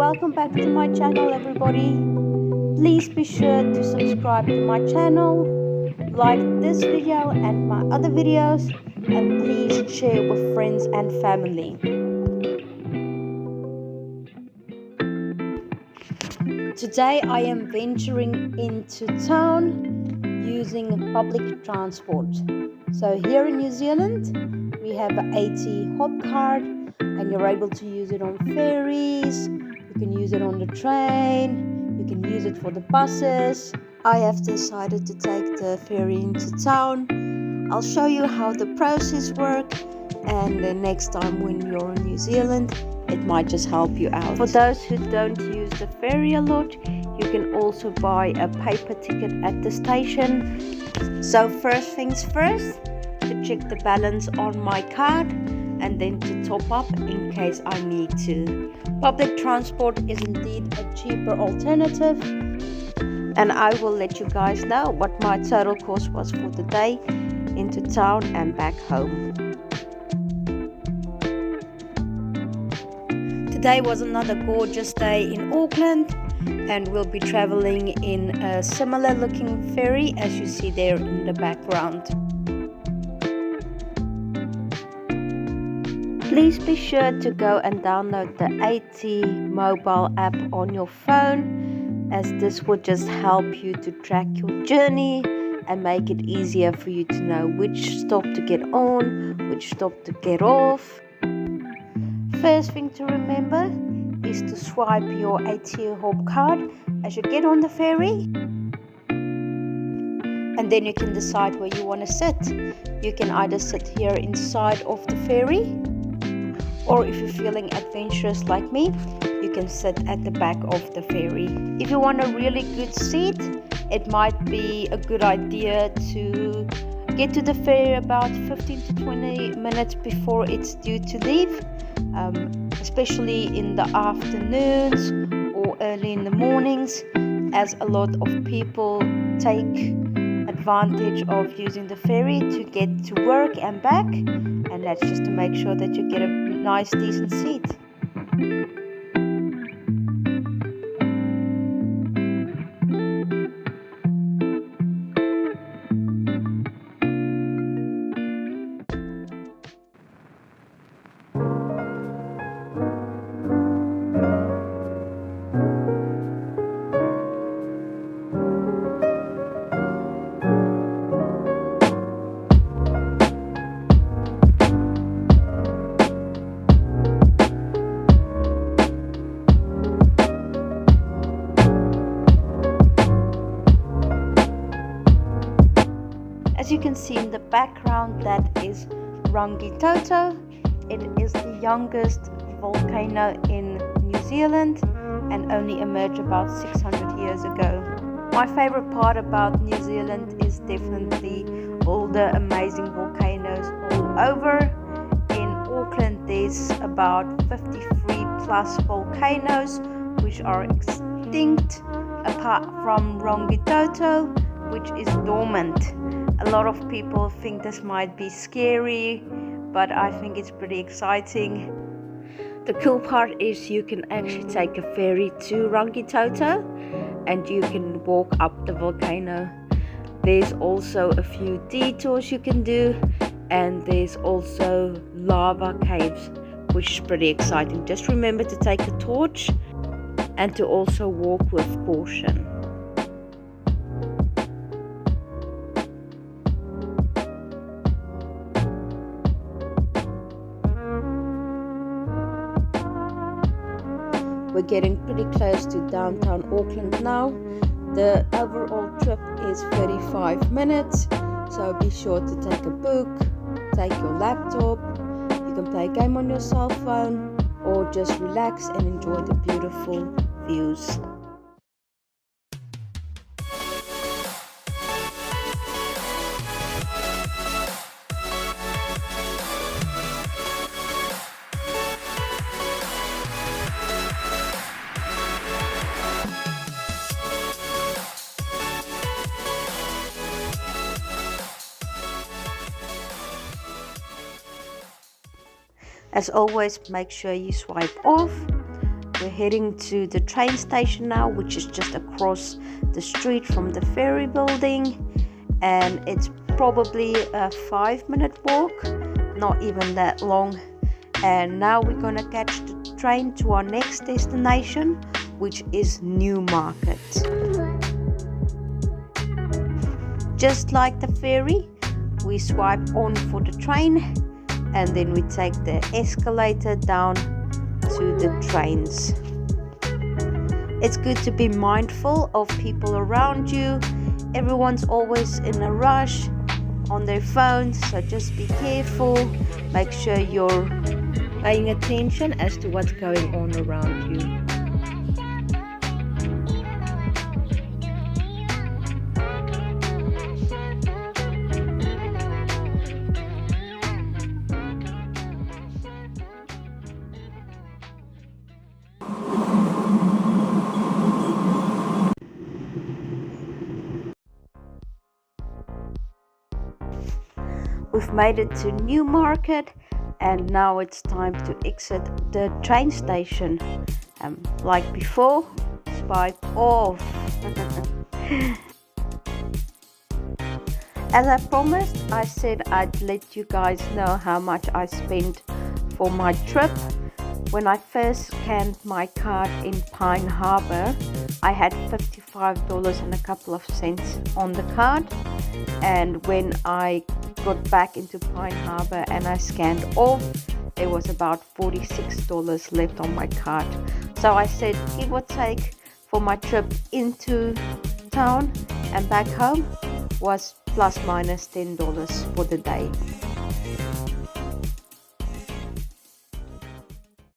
welcome back to my channel, everybody. Please be sure to subscribe to my channel, like this video and my other videos, and please share with friends and family. Today I am venturing into town using public transport. So here in New Zealand we have an 80 hop card, and you're able to use it on ferries, you can use it on the train, you can use it for the buses. I have decided to take the ferry into town. I'll show you how the process works, and the next time when you're in New Zealand it might just help you out. For those who don't use the ferry a lot, you can also buy a paper ticket at the station. So first things first, to check the balance on my card, and then to top up in case I need to. Public transport is indeed a cheaper alternative, and I will let you guys know what my total cost was for the day into town and back home. Today was another gorgeous day in Auckland, and we'll be traveling in a similar looking ferry as you see there in the background. Please be sure to go and download the 80 mobile app on your phone, as this will just help you to track your journey and make it easier for you to know which stop to get on, which stop to get off. First thing to remember is to swipe your 80 hop card as you get on the ferry, and then you can decide where you want to sit. You can either sit here inside of the ferry, or if you're feeling adventurous like me, you can sit at the back of the ferry. If you want a really good seat, it might be a good idea to get to the ferry about 15 to 20 minutes before it's due to leave, especially in the afternoons or early in the mornings, as a lot of people take advantage of using the ferry to get to work and back, and that's just to make sure that you get a nice decent seat. As you can see in the background, that is Rangitoto. It is the youngest volcano in New Zealand and only emerged about 600 years ago. My favorite part about New Zealand is definitely all the amazing volcanoes all over. In Auckland there's about 53 plus volcanoes which are extinct, apart from Rangitoto, which is dormant. A lot of people think this might be scary, but I think it's pretty exciting. The cool part is you can actually take a ferry to Rangitoto and you can walk up the volcano. There's also a few detours you can do, and there's also lava caves, which is pretty exciting. Just remember to take a torch and to also walk with caution. We're getting pretty close to downtown Auckland now. The overall trip is 35 minutes, so be sure to take a book, take your laptop, you can play a game on your cell phone, or just relax and enjoy the beautiful views. As always, make sure you swipe off. we're heading to the train station now, which is just across the street from the Ferry building, and it's probably a 5-minute walk, not even that long. And now we're gonna catch the train to our next destination, which is Newmarket. Just like the ferry, we swipe on for the train, and then we take the escalator down to the trains. It's good to be mindful of people around you. Everyone's always in a rush on their phones, so just be careful. Make sure you're paying attention as to what's going on around you. We've made it to Newmarket, and now it's time to exit the train station. Like before, swipe off. As I promised, I said I'd let you guys know how much I spent for my trip. When I first scanned my card in Pine Harbor, I had $55 and a couple of cents on the card, and when I got back into Pine Harbor and I scanned off, there was about $46 left on my card. So I said, give or take, for my trip into town and back home was plus minus $10 for the day.